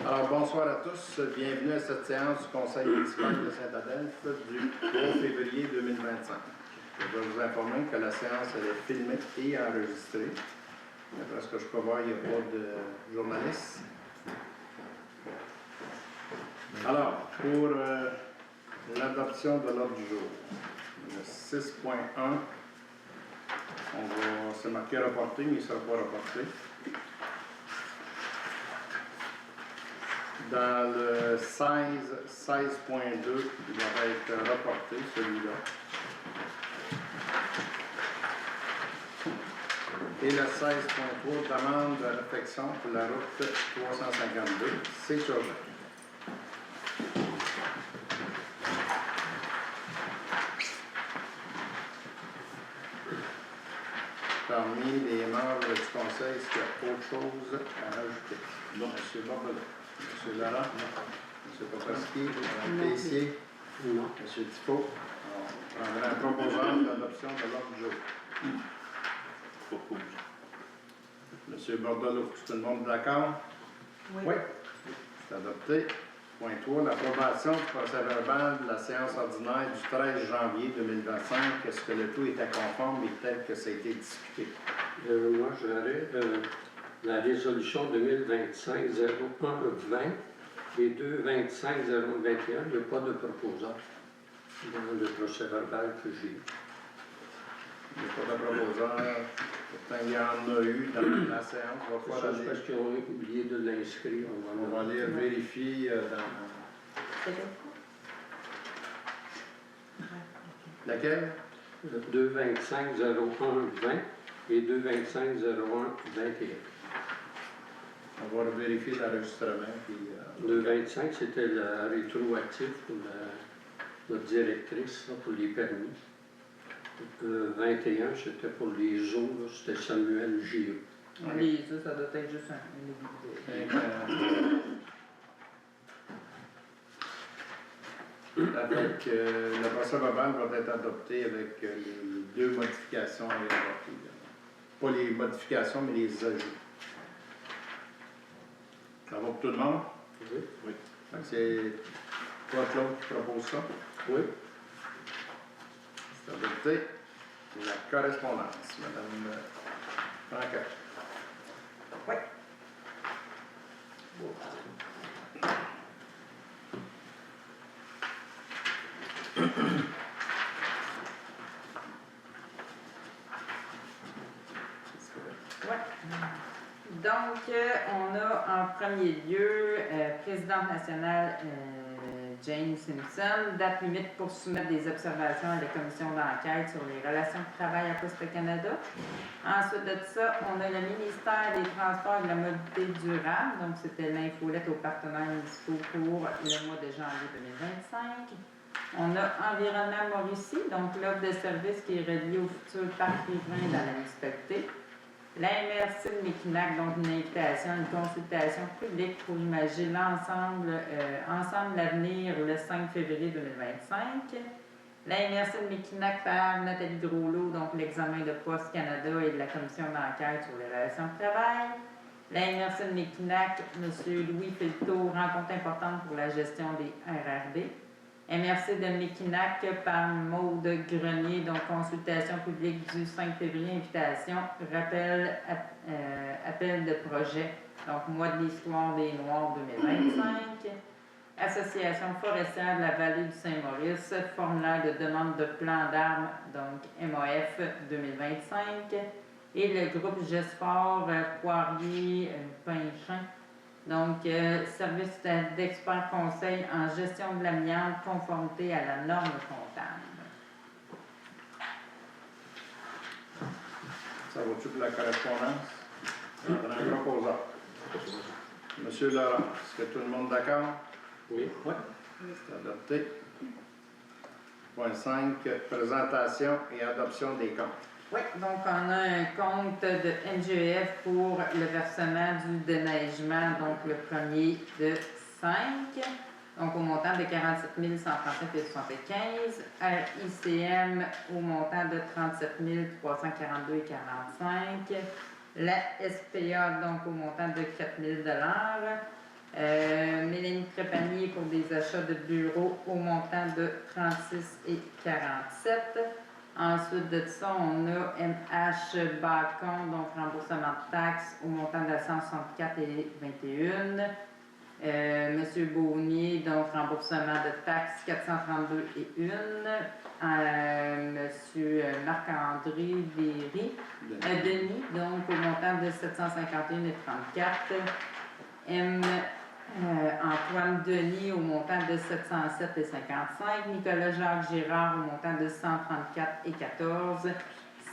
Alors, bonsoir à tous. Bienvenue à cette séance du Conseil municipal de Saint-Adolphe du 3 février 2025. Je dois vous informer que la séance elle est filmée et enregistrée. D'après ce que je peux voir, il n'y a pas de journalistes. Alors, pour l'adoption de l'ordre du jour, le 6.1, c'est marqué reporté, mais il ne sera pas reporté. Dans le 16.2, il va être reporté, celui-là. Et le 16.3, demande de réflexion pour la route 352, c'est urgent. Parmi les membres du conseil, est-ce qu'il y a autre chose à rajouter? Non, M. Bordelot. M. Laurent? Non. M. Popovski? Mme Tessier? Non. M. Tifo? On prendra un proposeur d'adoption de l'ordre du jour. Propose. M. Bordelot, tout le monde d'accord? Oui. Oui. C'est adopté. Point 3, l'approbation du procès-verbal de la séance ordinaire du 13 janvier 2025. Est-ce que le tout était conforme et tel que ça a été discuté? Moi, j'aurais la résolution 2025-01-20 et 2-25-021. Il n'y a pas de proposant dans le procès-verbal que j'ai. Il n'y a pas de proposant. Pourtant, il y en a eu dans la séance. C'est parce qu'ils ont oublié de l'inscrire. On va aller vérifier dans... Laquelle? 2-25-01-20 et 2-25-01-21. On va vérifier l'enregistrement. Le 25, c'était la rétroactif pour notre directrice pour les permis. 21, c'était pour les eaux, c'était Samuel Gillot. Les eaux, ça doit être juste un avec le procès-verbal va être adopté avec les deux modifications à apporter. Pas les modifications, mais les ajouts. Ça va pour tout le monde? Oui. Oui. C'est toi, Claude, qui propose ça? Oui. C'est adopté. La correspondance, Madame Franca. Oui. Donc, on a en premier lieu présidente nationale Jane Simpson, date limite pour soumettre des observations à la commission d'enquête sur les relations de travail à Poste Canada. Ensuite de ça, on a le ministère des Transports et de la Mobilité durable, donc c'était l'infolette aux partenaires municipaux pour le mois de janvier 2025. On a Environnement Mauricie, donc l'offre de service qui est reliée au futur parc riverain dans la municipalité. La MRC de Mekinac, donc une invitation, une consultation publique pour imaginer ensemble l'avenir le 5 février 2025. La MRC de Mekinac par Nathalie Drôlot, donc l'examen de Poste Canada et de la commission d'enquête sur les relations de travail. La MRC de Mekinac, M. Louis Filteau, rencontre importante pour la gestion des RRD. MRC de Mekinac par Maude Grenier, donc consultation publique du 5 février, invitation, appel de projet, donc mois de l'histoire des Noirs 2025. Association forestière de la vallée du Saint-Maurice, formulaire de demande de plan d'armes, donc MAF 2025. Et le groupe GESFOR Poirier-Pinchin. Donc, service d'expert conseil en gestion de l'amiante, conformité à la norme comptable. Ça va-tu pour la correspondance? On prend un proposeur. Monsieur Laurent, est-ce que tout le monde est d'accord? Oui. Oui. C'est adopté. Point 5, présentation et adoption des comptes. Oui, donc on a un compte de NGEF pour le versement du déneigement, donc le premier de 5, donc au montant de 47 137,75 RICM au montant de 37 342,45 la SPA donc au montant de 4 000 $, Mélanie Trépanier pour des achats de bureaux au montant de 36 et 47. Ensuite de ça, on a MH Bacon, donc remboursement de taxes au montant de 164 et 21. Monsieur Beaunier, donc remboursement de taxes 432 et 1. Monsieur Marc-André Véry, Denis, donc au montant de 751 et 34. Antoine Denis au montant de 707 et 55. Nicolas Jacques Girard au montant de 134 et 14.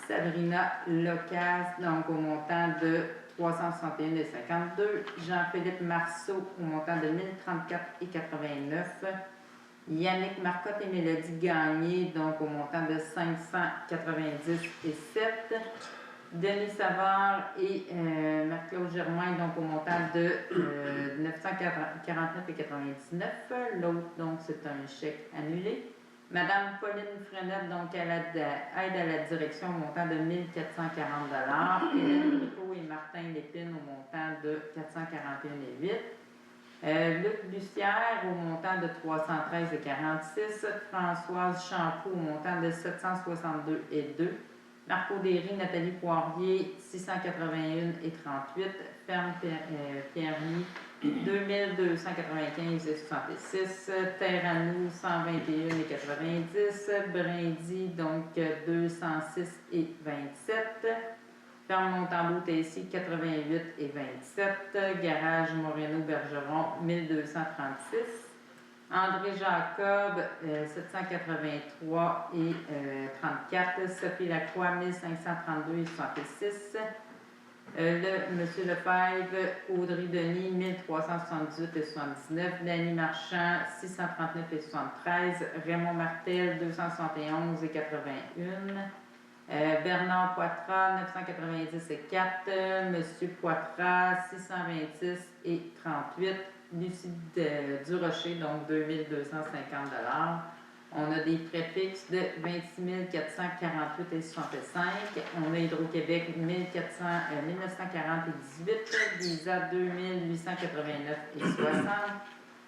Sabrina Locas, donc au montant de 361 et 52. Jean-Philippe Marceau au montant de 1034 et 89. Yannick Marcotte et Mélodie Gagné, donc au montant de 590 et 7. Denis Savard et Marc-Claude Germain, donc au montant de 949 et 99. L'autre, donc, c'est un chèque annulé. Madame Pauline Frenette, donc, elle aide à la direction au montant de 1440 $. Hélène Bricot et Martin Lépine au montant de 441 et 8. Luc Bussière au montant de 313 et 46. Françoise Champoux au montant de 762 et 2. Marco Derry, Nathalie Poirier, 681 et 38. Ferme Pierre-Louis, 2295 et 66. Terre-à-nous, 121 et 90. Brindy, donc 206 et 27. Ferme Montembeau-Tessier, 88 et 27. Garage Moreno-Bergeron, 1236. André Jacob, 783 et 34. Sophie Lacroix, 1532 et 66. Monsieur Lefebvre, Audrey Denis, 1378 et 79. Danny Marchand, 639 et 73. Raymond Martel, 271 et 81. Bernard Poitras, 990 et 4. Monsieur Poitras, 626 et 38. Lucie Durocher, donc 2250 $. On a des préfixes de 26 448 et 65. On a Hydro-Québec 1940 et 18. Visa 2889 et 60.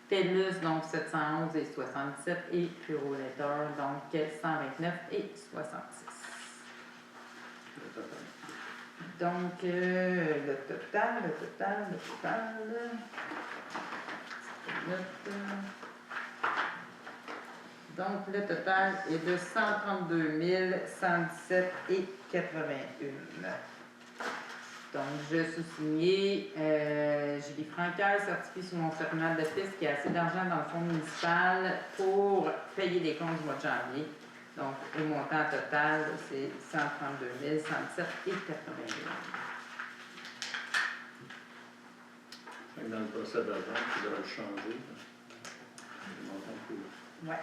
TELUS, donc 711 et 67. Et Purolator, donc 129 et 66. Donc, le total. Donc, le total est de 132 117 et 81. Donc, je sous-signais Julie Francaire, certifiée sur mon certificat d'office qui a assez d'argent dans le fonds municipal pour payer les comptes du mois de janvier. Donc, le montant total, c'est 132 117 et 81. Dans le procès d'avant, tu devrais le changer. Oui.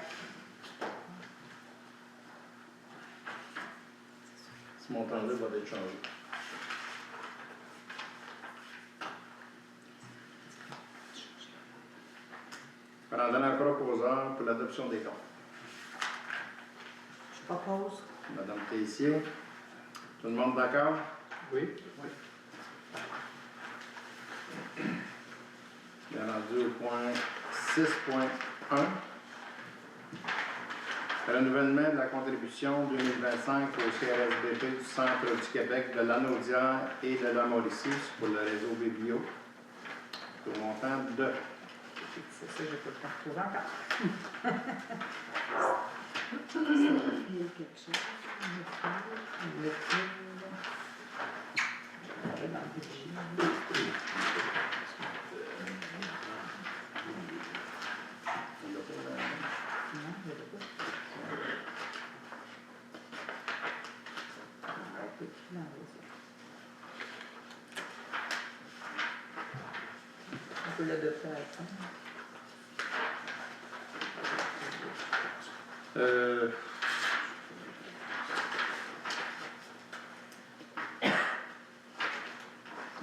Ce montant-là va être changé. Alors, donner un proposeur pour l'adoption des comptes. Je propose. Madame Tessier. Tout le monde d'accord? Oui. Bien rendu au point 6.1. Renouvellement de la contribution 2025 au CRSBP du Centre du Québec de Lanaudière et de la Mauricie pour le réseau Biblio. Au montant de... C'est ça, je peux pas retrouver encore. Quelque chose. Le fil. Dans le budget. Non, je l'ai pas. On peut plus l'enlever, ça. On peut l'adopter à la fin. De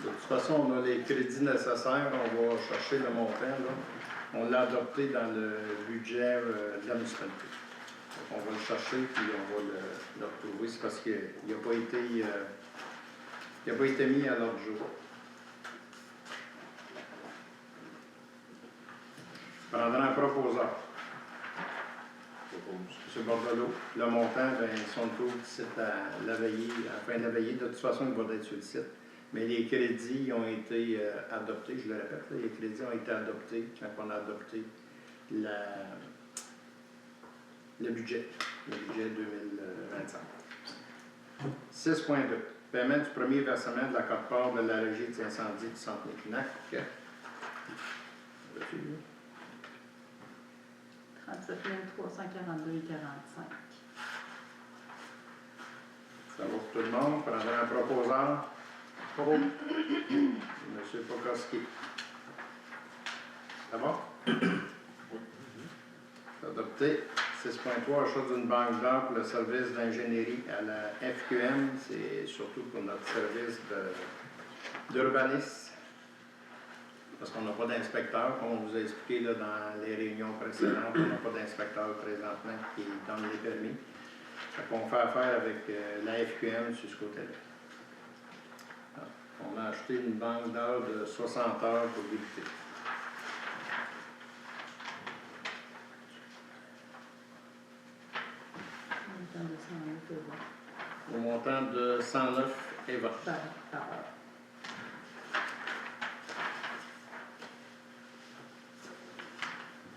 toute façon, on a les crédits nécessaires. On va chercher le montant. Là. On l'a adopté dans le budget de la municipalité. Donc, on va le chercher puis on va le retrouver. C'est parce qu'il n'a pas été mis à l'ordre du jour. Prendra un proposeur. M. Bordelot. Le montant, bien, ils sont tous ici à la veillée, à la fin de la veillée. De toute façon, il va être sur le site. Mais les crédits ont été adoptés, je le répète, là, les crédits ont été adoptés quand on a adopté le budget 2025. 6.2. Paiement du premier versement de la quote-part de la régie d'incendie du centre Mekinac. 37 342,45. Ça va pour tout le monde. Prendra un proposeur. Monsieur Pokoski. Ça va? C'est adopté. 6.3, achat d'une banque d'heures pour le service d'ingénierie à la FQM. C'est surtout pour notre service d'urbanisme. Parce qu'on n'a pas d'inspecteur, comme on vous a expliqué là, dans les réunions précédentes, on n'a pas d'inspecteur présentement qui donne les permis. On fait affaire avec la FQM sur ce côté-là. On a acheté une banque d'heures de 60 heures pour débuter. Au montant de 109 et 20.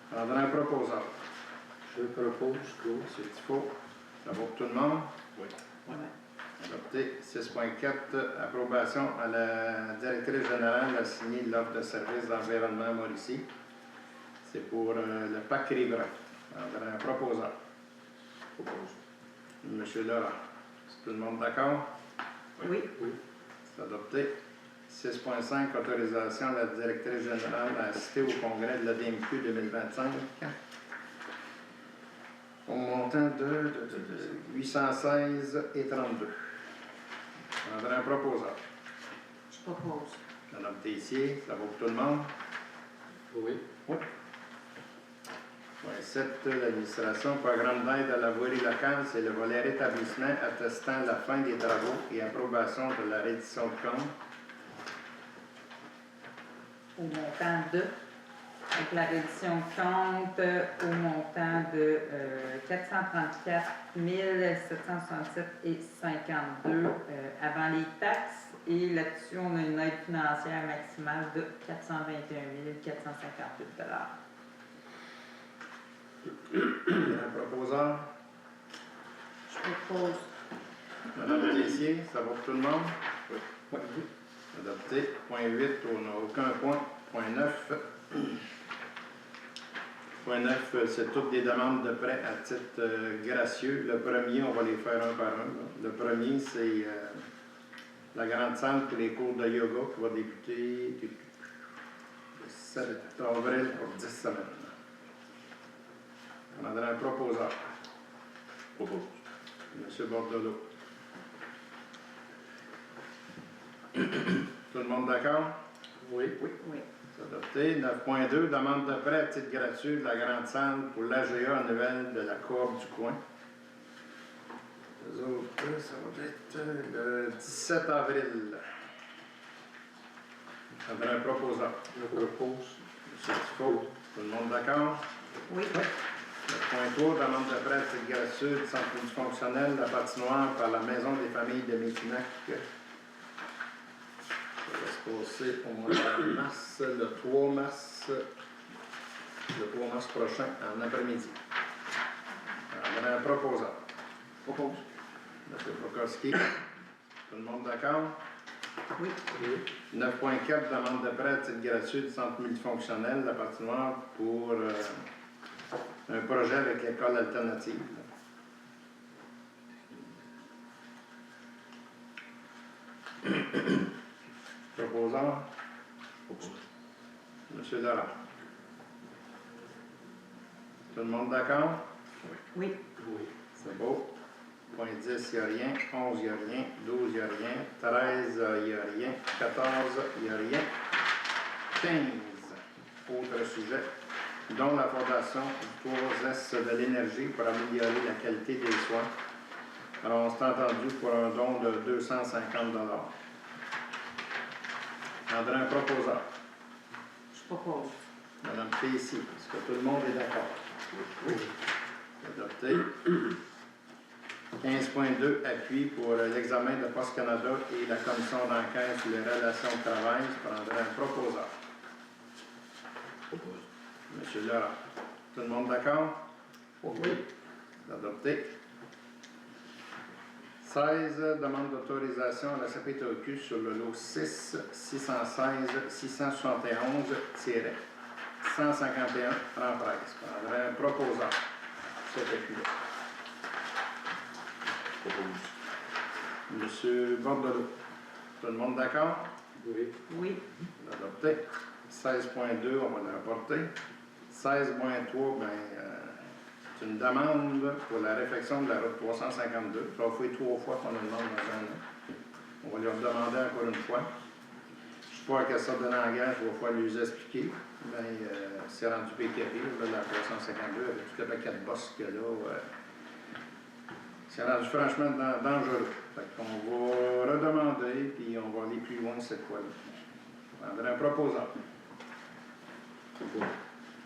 Prendra un proposeur. Je propose, Claude. C'est Tifo. Ça va pour tout le monde? Oui. Adopté. 6.4, approbation à la directrice générale à signer l'offre de service d'environnement Mauricie. C'est pour le parc riverain. Prendra un proposeur. Monsieur Laurent. Est-ce que tout le monde d'accord? Oui. C'est adopté. 6.5, autorisation à la directrice générale à assister au congrès de l'ADMQ 2025 au montant de 816 et 32. On prendra un proposeur. Je propose. Madame Tessier, ça va pour tout le monde? Oui. Point 7, l'administration, programme d'aide à la voirie locale, c'est le volet rétablissement attestant la fin des travaux et approbation de la reddition de compte. Au montant de, avec la reddition de compte, au montant de 434 767 et 52 avant les taxes. Et là-dessus, on a une aide financière maximale de 421 458 Un proposeur. Je propose. Madame Tessier, ça va pour tout le monde? Oui. Adopté. Point 8, on n'a aucun point. Point 9. Point 9, c'est toutes des demandes de prêt à titre gracieux. Le premier, on va les faire un par un. Là. Le premier, c'est la grande salle pour les cours de yoga qui va débuter le 7 avril pour 10 semaines. On a donné un proposeur. Monsieur Bordelot. Tout le monde d'accord? Oui. Oui. C'est adopté. 9.2, demande de prêt à titre gratuit de la grande salle pour l'AGA annuel de la Coop du coin. Les autres, ça va être le 17 avril. Ça va être un proposeur. Je propose. Monsieur Tifo, tout le monde d'accord? Oui. Le point 3, demande de prêt à titre gratuit du centre multifonctionnel de la patinoire par la Maison des familles de Mekinac. Ça va se passer au mois de mars, le 3 mars prochain, en après-midi. On a un proposeur. Propose. M. Pokoski. Tout le monde d'accord? Oui. 9.4, demande de prêt à titre gratuit du centre multifonctionnel de la patinoire pour un projet avec l'école alternative. Proposeur. Monsieur Laurent. Tout le monde d'accord? Oui. C'est beau. Point 10, il n'y a rien. 11, il n'y a rien. 12, il n'y a rien. 13, il n'y a rien. 14, il n'y a rien. 15, autre sujet, dont la fondation du 3S de l'énergie pour améliorer la qualité des soins. Alors, on s'est entendu pour un don de 250 $. André, un proposeur. Je propose. Madame Tessier, est-ce que tout le monde est d'accord? Oui. Adopté. 15.2, appui pour l'examen de Poste Canada et la commission d'enquête sur les relations de travail. Je prendrai un proposeur. Monsieur Laurent. Tout le monde d'accord? Oui. Adopté. 16, demande d'autorisation à la CPTQ sur le lot 6, 616, 671-151, Renpresse. Je prendrai un proposeur. Cet appui-là. Monsieur Bordelot. Tout le monde d'accord? Oui. Oui. Adopté. 16.2, on va l'apporter. 16.3, c'est une demande pour la réfection de la route 352. Ça va faire 3 fois qu'on le demande dans un an. On va lui redemander encore une fois. Je ne sais pas à quelle sorte de langage il va falloir lui expliquer. C'est rendu PKP, là, la 352, avec tout le paquet de bosses qu'il y a là. C'est rendu franchement dangereux. Fait qu'on va redemander, puis on va aller plus loin cette fois-là. On prendrait un proposant.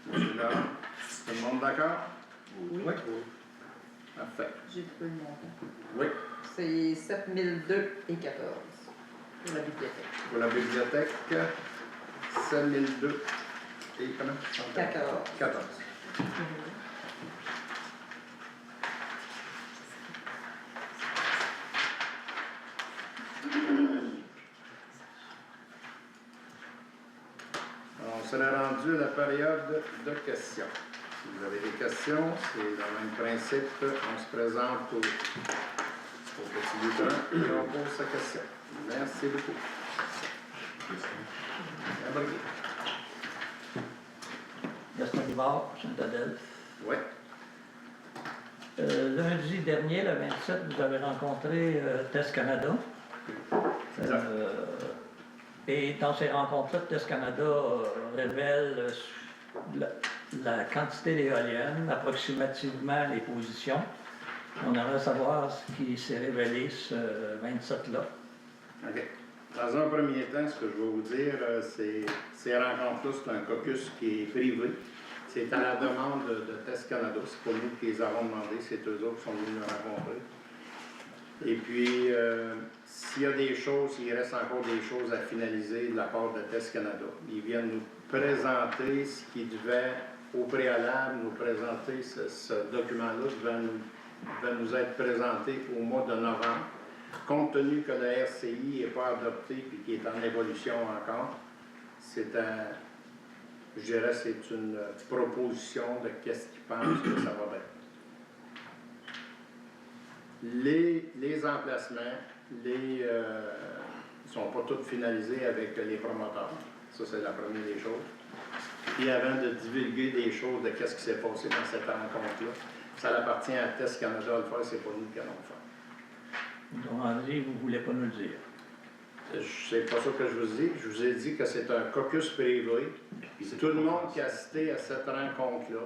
Monsieur Laurent, tout le monde d'accord? Oui. Oui. Parfait. J'ai trouvé le montant. Oui. C'est 7002 et 14 pour la bibliothèque. Pour la bibliothèque, 7002 et comment? 14. 14. On serait rendu à la période de questions. Si vous avez des questions, c'est le même principe. On se présente au petit bulletin et on pose sa question. Merci beaucoup. Gaston Rivard, Saint-Adèle. Oui. Lundi dernier, le 27, vous avez rencontré Test Canada. Exact. Et dans ces rencontres-là, Test Canada révèle la quantité d'éoliennes, approximativement les positions. On aimerait savoir ce qui s'est révélé ce 27-là. OK. Dans un premier temps, ce que je vais vous dire, ces rencontres-là, c'est un caucus qui est privé. C'est à la demande de Test Canada. C'est pas nous qui les avons demandé, c'est eux autres qui sont venus nous rencontrer. Et puis, s'il y a des choses, il reste encore des choses à finaliser de la part de Test Canada. Ils viennent nous présenter ce qui devait, au préalable, nous présenter ce document-là, devait nous être présenté au mois de novembre. Compte tenu que la RCI n'est pas adoptée et qui est en évolution encore, je dirais, c'est une proposition de qu'est-ce qu'ils pensent que ça va être. Les emplacements, ne sont pas tous finalisés avec les promoteurs. Ça, c'est la première des choses. Puis avant de divulguer des choses de qu'est-ce qui s'est passé dans cette rencontre-là, ça appartient à Test Canada à le faire, c'est pas nous qui allons le faire. Donc, dit, vous ne voulez pas nous le dire. C'est pas ça que je vous dis. Je vous ai dit que c'est un caucus privé. Tout le monde qui a assisté à cette rencontre-là,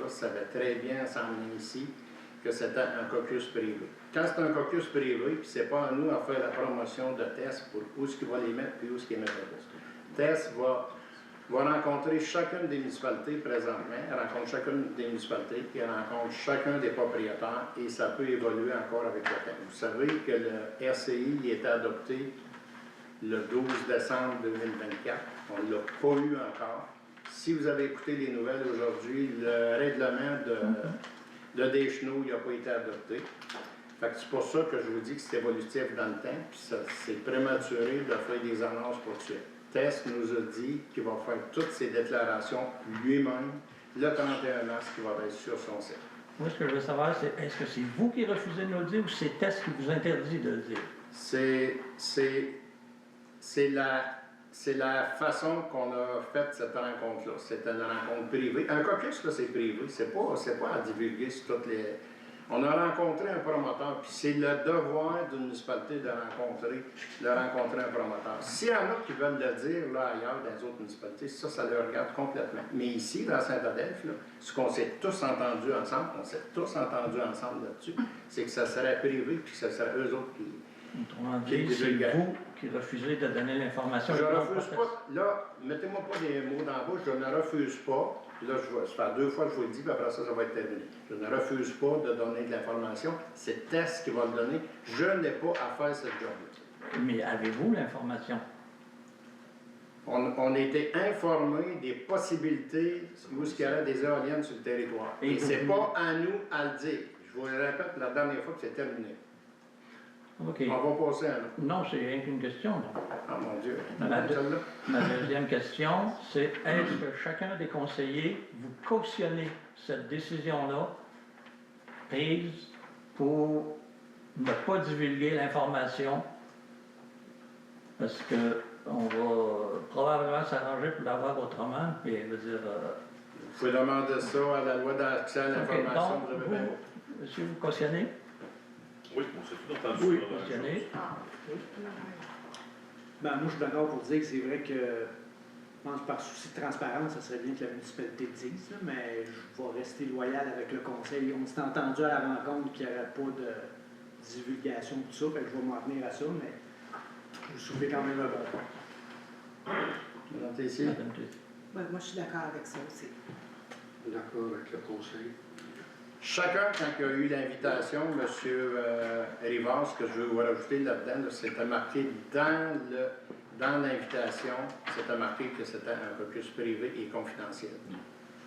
savait très bien, sans venir ici, que c'était un caucus privé. Quand c'est un caucus privé, puis c'est pas à nous à faire la promotion de Test pour où est-ce qu'il va les mettre, puis où est-ce qu'il les mettra pas. Test va rencontrer chacune des municipalités présentement, elle rencontre chacune des municipalités, puis elle rencontre chacun des propriétaires, et ça peut évoluer encore avec le temps. Vous savez que le RCI il était adopté le 12 décembre 2024. On ne l'a pas eu encore. Si vous avez écouté les nouvelles aujourd'hui, le règlement de Deschenaux n'a pas été adopté. Fait que c'est pour ça que je vous dis que c'est évolutif dans le temps, puis c'est prématuré de faire des annonces pour tout de suite. Test nous a dit qu'il va faire toutes ces déclarations lui-même le 31 mars qui va être sur son site. Moi, ce que je veux savoir, c'est est-ce que c'est vous qui refusez de nous le dire ou c'est Test qui vous interdit de le dire? C'est la façon qu'on a fait cette rencontre-là. C'était une rencontre privée. Un caucus, là, c'est privé. C'est pas à divulguer sur toutes les... On a rencontré un promoteur, puis c'est le devoir d'une municipalité de rencontrer un promoteur. S'il y en a qui veulent le dire là ailleurs dans les autres municipalités, ça leur regarde complètement. Mais ici, dans Saint-Adèle, ce qu'on s'est tous entendus ensemble, là-dessus, c'est que ça serait privé, puis que ce serait eux autres qui... Autrement dit, c'est vous qui refusait de donner l'information. Je Ils l'ont refuse fait. pas, là, mettez-moi pas des mots dans la bouche, je ne refuse pas. Là, ça fait 2 fois que je vous le dis, puis après ça, ça va être terminé. Je ne refuse pas de donner de l'information. C'est Tess qui va le donner. Je n'ai pas à faire ce job-là. Mais avez-vous l'information? On a été informés des possibilités où il y aurait des éoliennes sur le territoire. Et Et c'est vous- pas à nous à le dire. Je vous le répète la dernière fois que c'est terminé. OK. On va passer à nous. Non, c'est rien qu'une question. non. Ah mon Dieu. Madame. Celle-là. Ma deuxième question, c'est est-ce que chacun des conseillers, vous cautionnez cette décision-là prise pour ne pas divulguer l'information? Parce que on va probablement s'arranger pour l'avoir autrement, puis je veux dire... Vous pouvez demander ça à la loi d'accès à OK, l'information. donc, Vous avez vous, bien- monsieur, vous cautionnez? Oui, on s'est tout entendu Oui, sur la même cautionnez. chose. Ah, Ben, moi, je suis d'accord pour dire que c'est vrai que, je pense par souci de transparence, ça serait bien que la municipalité le dise, là, mais je vais rester loyal avec le conseil. On s'est entendu à la rencontre qu'il n'y aurait pas de divulgation de tout ça, fait que je vais m'en tenir à ça, mais vous soulevez quand même un bon point. Madame Tessier. Madame Tessier. ouais, moi, je suis d'accord avec ça aussi. D'accord avec le conseil. Chacun, quand il y a eu l'invitation, M. Rivard, ce que je veux rajouter là-dedans, là, c'était marqué dans l'invitation, c'était marqué que c'était un peu plus privé et confidentiel.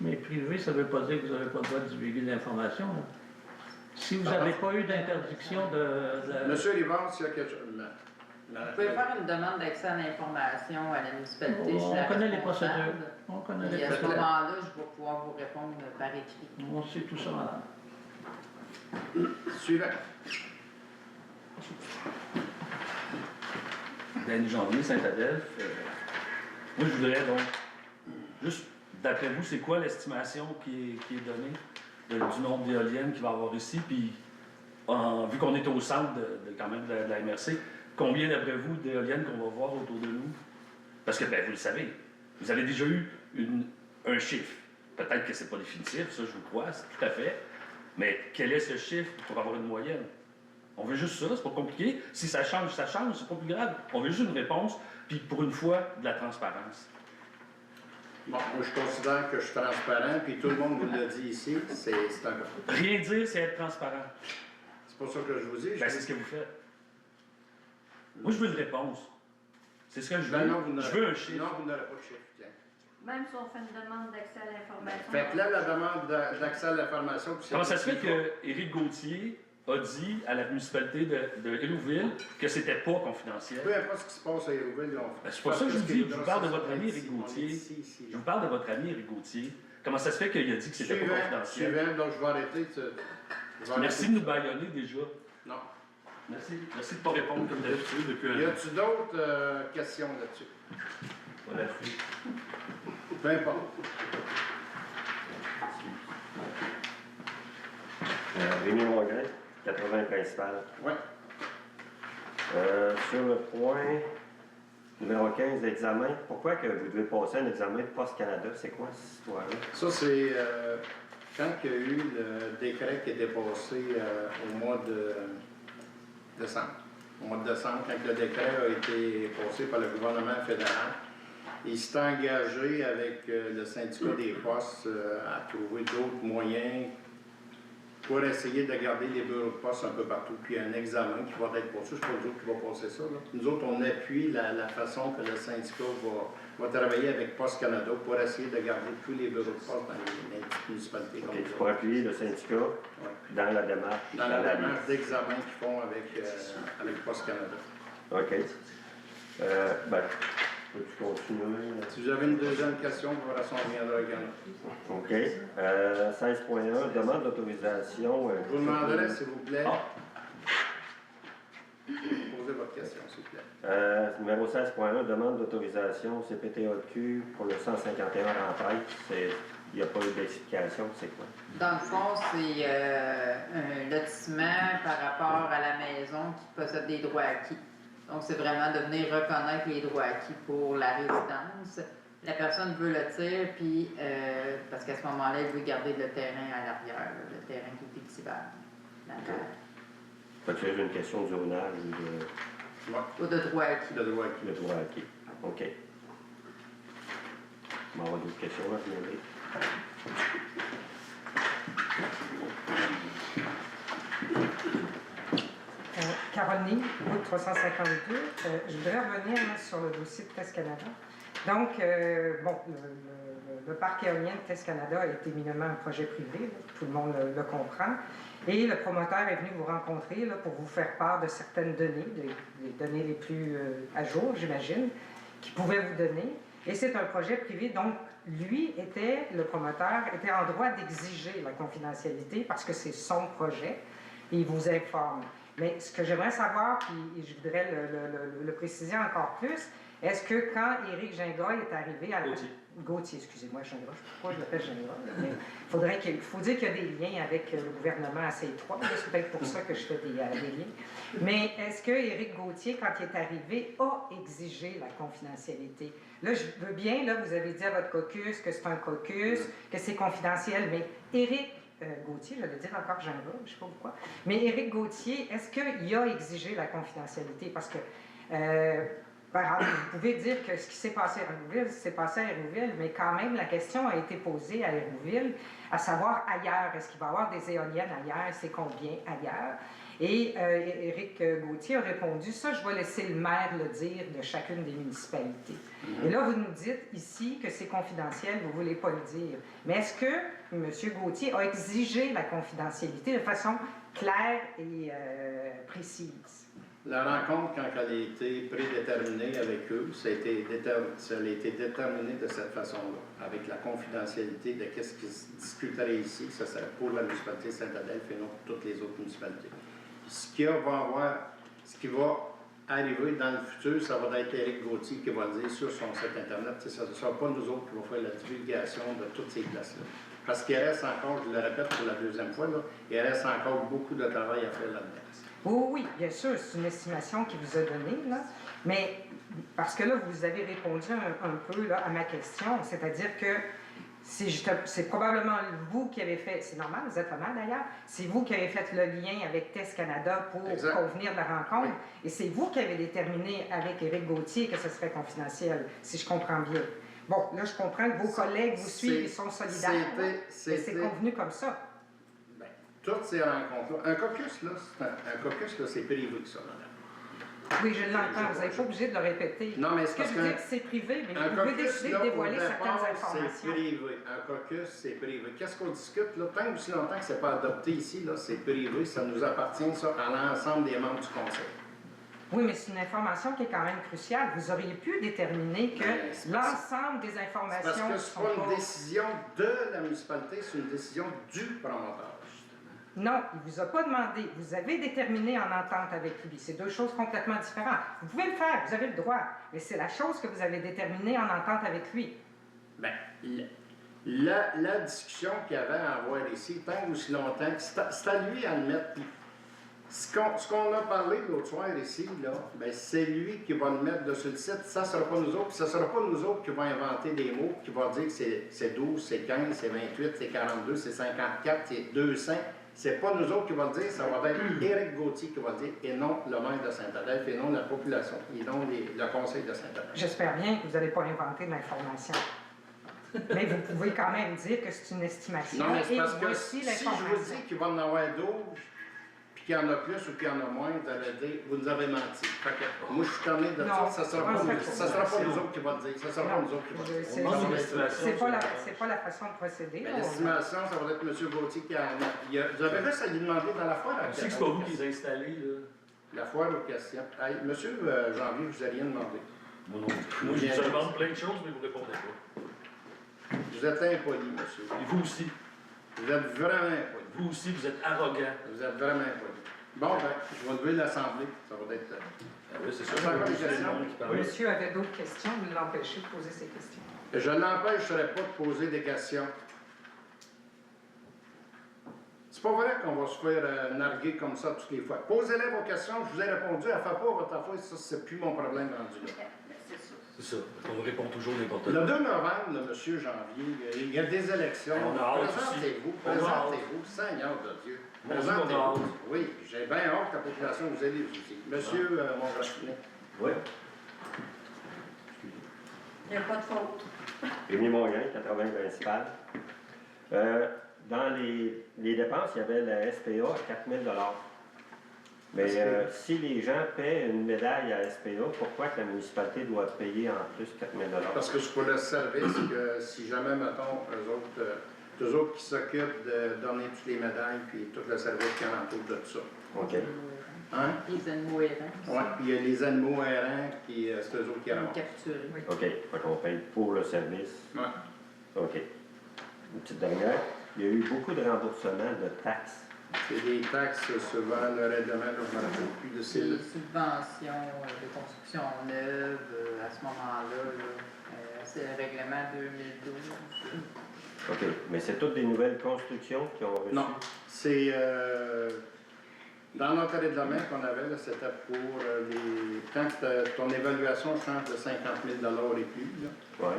Mais privé, ça ne veut pas dire que vous n'avez pas le droit de divulguer l'information. là. Si vous Ah. n'avez pas eu d'interdiction de... M. Rivard, s'il y a quelque chose... Vous pouvez faire une demande d'accès à l'information à la municipalité. Je suis On la connaît les responsable. procédures. On connaît les Et à ce procédures. moment-là, je vais pouvoir vous répondre par écrit. On sait tout ça, madame. Suivant. Danny Janvier, Saint-Adelphe. Moi, je voudrais donc, juste, d'après vous, c'est quoi l'estimation qui est donnée du nombre d'éoliennes qu'il va y avoir ici? Puis, vu qu'on est au centre quand même de la MRC, combien, d'après vous, d'éoliennes qu'on va voir autour de nous? Parce que, ben, vous le savez, vous avez déjà eu un chiffre. Peut-être que c'est pas définitif, ça, je vous crois, c'est tout à fait. Mais quel est ce chiffre pour avoir une moyenne? On veut juste ça, c'est pas compliqué. Si ça change, c'est pas plus grave. On veut juste une réponse, puis pour une fois, de la transparence. Bon, moi, je considère que je suis transparent, puis tout le monde vous l'a dit ici, c'est un... Rien dire, c'est être transparent. C'est pas ça que je vous dis. Ben, c'est ce que vous faites. Moi, je veux une réponse. C'est ce que je veux. Ben non, vous n'aurez- Je veux un chiffre. Non, vous n'aurez pas de chiffre. Tiens. Même si on fait une demande d'accès à l'information. Faites-là la demande d'accès à l'information. puis Comment ça se fait c'est- que Éric Gauthier a dit à la municipalité de Hérouville que c'était pas confidentiel? Peu importe ce qui se passe à Hérouville, Ben, c'est pas ça que je vous dis. Je vous parle de votre ami Éric Gauthier. Je vous parle de votre ami Éric Gauthier. Comment ça se fait qu'il a dit que c'était pas confidentiel? Suivant, donc je vais arrêter. Merci de nous baïonner déjà. Non. Merci. Merci de ne pas répondre comme d'habitude depuis un Y an. a-tu d'autres questions là-dessus? Voilà. Peu importe. Rémi Mongrain, 80 principal. Oui. Sur le point numéro 15, l'examen, pourquoi que vous devez passer un examen de Poste Canada? C'est quoi cette histoire-là? Ça, c'est quand il y a eu le décret qui était passé au mois de décembre. Au mois de décembre, quand le décret a été passé par le gouvernement fédéral, il s'est engagé avec le syndicat des postes à trouver d'autres moyens pour essayer de garder les bureaux de poste un peu partout. Puis il y a un examen qui va être passé. C'est pas nous autres qui va passer ça. Là. Nous autres, on appuie la façon que le syndicat va travailler avec Poste Canada pour essayer de garder tous les bureaux de poste dans les municipalités. comme Et nous pour autres. appuyer le syndicat dans la démarche. Dans la démarche d'examen qu'ils font avec Poste Canada. OK. Peux-tu continuer? Si vous avez une deuxième question, pour la façon, on reviendra également. OK. 16.1, demande d'autorisation. Je vous demanderai, s'il vous plaît, Ah. posez votre question, s'il vous plaît. Numéro 16.1, demande d'autorisation CPTAQ pour le 151 Rampête. Il n'y a pas eu d'explication, c'est quoi? Dans le fond, c'est un lotissement par rapport à la maison qui possède des droits acquis. Donc, c'est vraiment de venir reconnaître les droits acquis pour la résidence. La personne veut le tirer, puis parce qu'à ce moment-là, elle veut garder le terrain à l'arrière, là, le terrain qui est cultivable. La terre. Peut-être une question de zonage ou de... Ouais, ou de droit acquis. le droit acquis. Le droit acquis. OK. On va avoir d'autres questions à demander. Caroline, route 352. Je voudrais revenir là, sur le dossier de Test Canada. Donc, bon, le parc éolien de Test Canada est éminemment un projet privé, là, tout le monde le comprend. Et le promoteur est venu vous rencontrer là, pour vous faire part de certaines données, les données les plus à jour, j'imagine, qu'il pouvait vous donner. Et c'est un projet privé, donc lui le promoteur, était en droit d'exiger la confidentialité parce que c'est son projet et il vous informe. Mais ce que j'aimerais savoir, puis je voudrais le préciser encore plus, est-ce que quand Éric Gingras est arrivé à... Gauthier, excusez-moi, Gingras, je ne sais pas pourquoi je l'appelle Gingras, mais il faut dire qu'il y a des liens avec le gouvernement assez étroit, c'est peut-être pour ça que je fais des liens. Mais est-ce que Éric Gauthier, quand il est arrivé, a exigé la confidentialité? Là, je veux bien, là, vous avez dit à votre caucus que c'est un caucus, que c'est confidentiel, mais Éric Gauthier, j'allais dire encore Gingras, je ne sais pas pourquoi, mais Éric Gauthier, est-ce qu'il a exigé la confidentialité? Parce que... vous pouvez dire que ce qui s'est passé à Hérouville, s'est passé à Hérouville, mais quand même, la question a été posée à Hérouville, à savoir ailleurs. Est-ce qu'il va y avoir des éoliennes ailleurs? C'est combien ailleurs? Et Éric Gauthier a répondu, ça, je vais laisser le maire le dire de chacune des municipalités. Et là, vous nous dites ici que c'est confidentiel, vous ne voulez pas le dire. Mais est-ce que M. Gauthier a exigé la confidentialité de façon claire et précise? La rencontre, quand elle a été prédéterminée avec eux, ça a été déterminé de cette façon-là, avec la confidentialité de ce qui se discuterait ici, ça serait pour la municipalité de Saint-Adèphe et non pour toutes les autres municipalités. Ce qui va arriver dans le futur, ça va être Éric Gauthier qui va le dire sur son site Internet. Ça ne sera pas nous autres qui vont faire la divulgation de toutes ces places-là. Parce qu'il reste encore, je le répète pour la deuxième fois, là, il reste encore beaucoup de travail à faire là-dedans. Oui, bien sûr, c'est une estimation qu'il vous a donnée, là, mais parce que là, vous avez répondu un peu là, à ma question, c'est-à-dire que c'est probablement vous qui avez fait, c'est normal, vous êtes pas mal d'ailleurs, c'est vous qui avez fait le lien avec Test Canada pour convenir de la rencontre, et c'est vous qui avez déterminé avec Éric Gauthier que ce serait confidentiel, si je comprends bien. Bon, là, je comprends que vos collègues vous suivent et sont solidaires, mais c'est convenu comme ça. Toutes ces rencontres-là, un caucus, là, c'est privé, ça, madame. Oui, je l'entends, vous n'êtes pas obligé de le répéter. Non, mais ce que je dis, c'est privé, mais vous pouvez décider de dévoiler certaines informations. C'est privé. Un caucus, c'est privé. Qu'est-ce qu'on discute, là? Tant aussi longtemps que ce n'est pas adopté ici, là, c'est privé, ça nous appartient, ça, à l'ensemble des membres du conseil. Oui, mais c'est une information qui est quand même cruciale. Vous auriez pu déterminer que l'ensemble des informations... Parce que ce n'est pas une décision de la municipalité, c'est une décision du promoteur. Non, il ne vous a pas demandé. Vous avez déterminé en entente avec lui. C'est deux choses complètement différentes. Vous pouvez le faire, vous avez le droit, mais c'est la chose que vous avez déterminée en entente avec lui. Bien, la discussion qu'il y avait à avoir ici, tant aussi longtemps, c'est à lui à le mettre. Ce qu'on a parlé l'autre soir ici, là, ben, c'est lui qui va le mettre dessus le site. Ça ne sera pas nous autres. Ça ne sera pas nous autres qui vont inventer des mots, qui vont dire que c'est 12, c'est 15, c'est 28, c'est 42, c'est 54, c'est 200. C'est pas nous autres qui va le dire, ça va être Éric Gauthier qui va le dire, et non le maire de Saint-Adèphe, et non la population, et non le conseil de Saint-Adèphe. J'espère bien que vous n'allez pas inventer de l'information. Mais vous pouvez quand même dire que c'est une estimation. Non, mais c'est parce que voici si je vous dis qu'il va en avoir 12, puis qu'il y en a plus ou qu'il y en a moins, vous allez dire, vous nous avez menti. Fait que, moi, je suis fermé de ça, ça sera pas nous autres qui va le dire, ça sera pas nous autres qui va le dire. C'est pas la façon de procéder. Mais l'estimation, ça va être M. Gauthier qui a... Vous avez juste à lui demander dans la foire. Je sais que c'est pas vous qui les installez, là. La foire aux questions. Hey, monsieur Janvier, je vous ai rien demandé. Moi non. Moi, je vous demande plein de choses, mais vous ne répondez pas. Vous êtes impoli, monsieur. Et vous aussi. Vous êtes vraiment impoli. Vous aussi, vous êtes arrogant. Vous êtes vraiment impoli. Bon, ben, je vais lever l'Assemblée. Ça va être... Oui, c'est ça. Monsieur avait d'autres questions, vous l'empêchez de poser ses questions. Je ne l'empêcherai pas de poser des questions. C'est pas vrai qu'on va se faire narguer comme ça toutes les fois. Posez-les vos questions, je vous ai répondu, elle ne fait pas votre affaire, ça, c'est plus mon problème rendu là. C'est sûr. C'est ça. On répond toujours n'importe Le quoi. 2 novembre, là, monsieur Janvier, il y a des élections. On a hâte Présentez-vous, On a hâte. présentez-vous, Seigneur de Dieu. Moi aussi, on a hâte. Présentez-vous. Oui, j'ai bien hâte que la population vous aide aussi. Monsieur Montgracinet. Oui. Il n'y a pas de faute. Rémi Mongrain, 80 principal. Dans les dépenses, il y avait la SPA à 4 000 $. Mais si les gens paient une médaille à SPA, pourquoi que la municipalité doit payer en plus 4 000 $? Parce que c'est pour le service que si jamais, mettons, eux autres qui s'occupent de donner toutes les médailles puis tout le service qui entoure de tout ça. OK. Hein? Les animaux errants. Oui, puis il y a les animaux errants qui, c'est eux autres qui ramassent. Capturés. OK. Fait qu'on paye pour le service. Ouais. OK. Une petite dernière. Il y a eu beaucoup de remboursements de taxes. C'est des taxes souvent, le règlement, là, je ne me rappelle plus de ces. Les subventions de construction neuve, à ce moment-là, c'est le règlement 2012. OK. Mais c'est toutes des nouvelles constructions qui ont reçu? Non. C'est dans notre règlement qu'on avait, là, c'était pour les. Quand ton évaluation change de 50 000 $ et plus, là, Oui.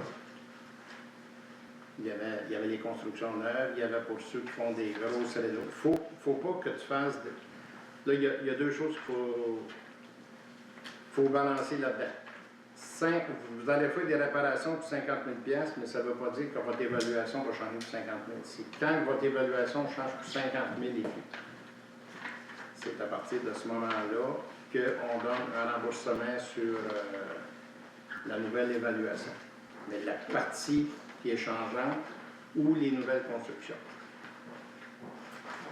il y avait les constructions neuves, il y avait pour ceux qui font des grosses réseaux. Faut pas que tu fasses. Là, il y a deux choses qu'il faut balancer là-dedans. Vous allez faire des réparations pour 50 000 $, mais ça ne veut pas dire que votre évaluation va changer pour 50 000 $. C'est quand votre évaluation change pour 50 000 et plus. C'est à partir de ce moment-là qu'on donne un remboursement sur la nouvelle évaluation. Mais la partie qui est changeante ou les nouvelles constructions.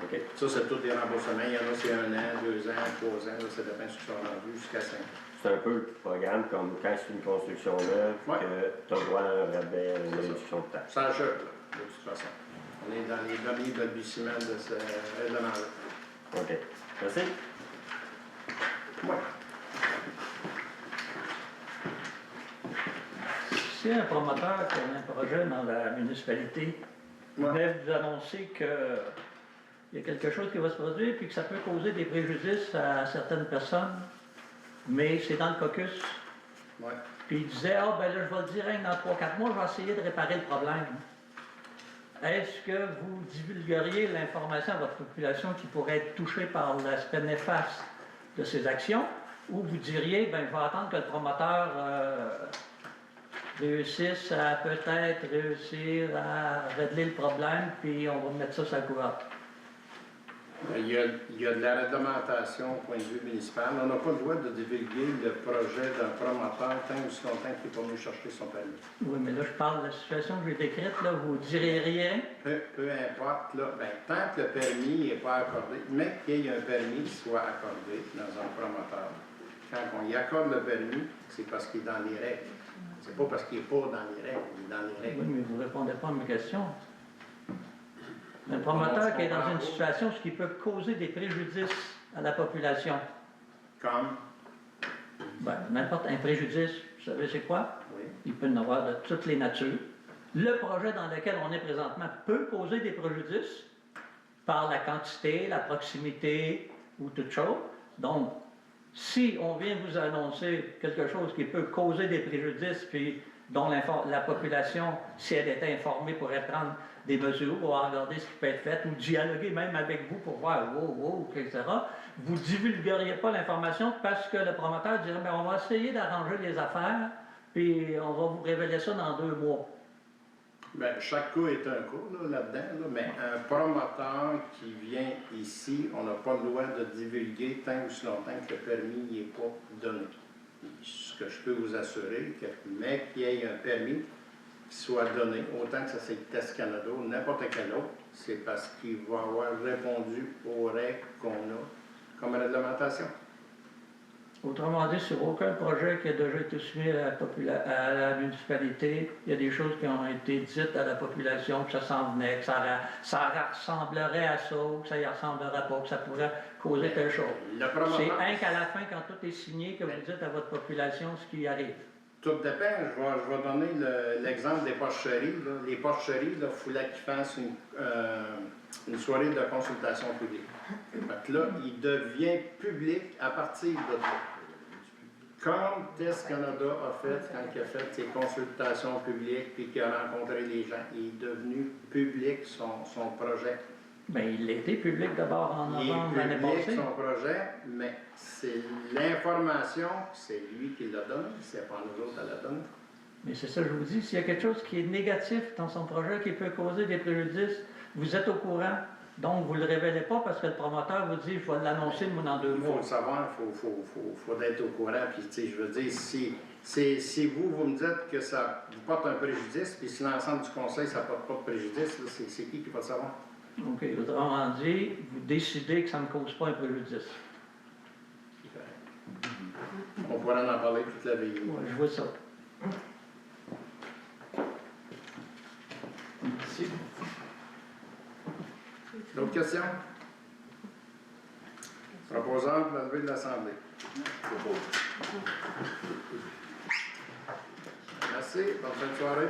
OK. Ça, c'est tous des remboursements. Il y en a, c'est 1 an, 2 ans, 3 ans, là, ça dépend si tu sont rendus jusqu'à 5 ans. C'est un peu le programme comme quand c'est une construction neuve, Ouais. que tu as droit à un rabais, à une C'est ça. réduction de taxes. Ça achète, là, de toute façon. On est dans les premiers balbutiements de ce règlement-là. OK. Merci. Ouais. Si un promoteur qui a un projet dans la municipalité venait vous annoncer qu'il y a quelque chose qui va se produire puis que ça peut causer des préjudices à certaines personnes, mais c'est dans le caucus, Ouais. puis il disait « Ah, ben là, je vais le dire, hein, dans 3-4 mois, je vais essayer de réparer le problème. » Est-ce que vous divulgueriez l'information à votre population qui pourrait être touchée par l'aspect néfaste de ces actions, ou vous diriez « Ben, je vais attendre que le promoteur réussisse à peut-être réussir à régler le problème, puis on va mettre ça sur la couverture. » Il y a de la réglementation au point de vue municipal. On n'a pas le droit de divulguer le projet d'un promoteur tant ou si longtemps qu'il n'est pas venu chercher son permis. Oui, mais là, je parle de la situation que j'ai décrite, là, vous ne direz rien. Peu importe, là, ben, tant que le permis n'est pas accordé, mais qu'il y ait un permis qui soit accordé dans un promoteur. Quand on y accorde le permis, c'est parce qu'il est dans les règles. C'est pas parce qu'il n'est pas dans les règles, il est dans les Oui, règles. mais vous ne répondez pas à mes questions. Un promoteur qui est dans une situation qui peut causer des préjudices à la population. Comme, Ben, n'importe un préjudice, vous savez c'est quoi? oui, Il peut y en avoir de toutes les natures. Le projet dans lequel on est présentement peut causer des préjudices par la quantité, la proximité ou toute chose. Donc, si on vient vous annoncer quelque chose qui peut causer des préjudices, puis dont la population, si elle était informée, pourrait prendre des mesures ou regarder ce qui peut être fait, ou dialoguer même avec vous pour voir, etc., vous ne divulgueriez pas l'information parce que le promoteur dirait, bien, on va essayer d'arranger les affaires, puis on va vous révéler ça dans 2 mois. bien, chaque cas est un cas là-dedans, là, mais un promoteur qui vient ici, on n'a pas le droit de divulguer tant ou si longtemps que le permis n'est pas donné. Ce que je peux vous assurer, mais qu'il y ait un permis qui soit donné, autant que ça c'est Test Canada ou n'importe quel autre, c'est parce qu'il va avoir répondu aux règles qu'on a comme réglementation. Autrement dit, sur aucun projet qui a déjà été soumis à la municipalité, il y a des choses qui ont été dites à la population, que ça s'en venait, que ça ressemblerait à ça, ou que ça y ressemblerait pas, que ça pourrait causer telle chose. Le promoteur, C'est un qu'à la fin, quand tout est signé, que vous dites à votre population ce qui arrive. tout dépend. Je vais donner l'exemple des porcheries. Là. Les porcheries, il fallait qu'ils fassent une soirée de consultation publique. Fait que là, il devient public à partir de là. comme Test Canada a fait quand il a fait ses consultations publiques puis qu'il a rencontré les gens, il est devenu public son projet. Bien, il a été public d'abord en Il novembre l'année est public passée. son projet, mais c'est l'information, c'est lui qui la donne, c'est pas nous autres à la donne. Mais c'est ça, je vous dis, s'il y a quelque chose qui est négatif dans son projet, qui peut causer des préjudices, vous êtes au courant. Donc, vous ne le révélez pas parce que le promoteur vous dit, je vais l'annoncer dans 2 Il faut mois. le savoir, il faut être au courant. Puis, tu sais, je veux dire, si vous me dites que ça vous porte un préjudice, puis si l'ensemble du conseil, ça ne porte pas de préjudice, là, c'est qui va le savoir? OK, autrement dit, vous décidez que ça ne cause pas un préjudice. On pourrait en parler toute la vie. Ouais, je vois ça. Merci. D'autres questions? Proposant pour la levée de l'Assemblée. Merci, bonne fin de soirée.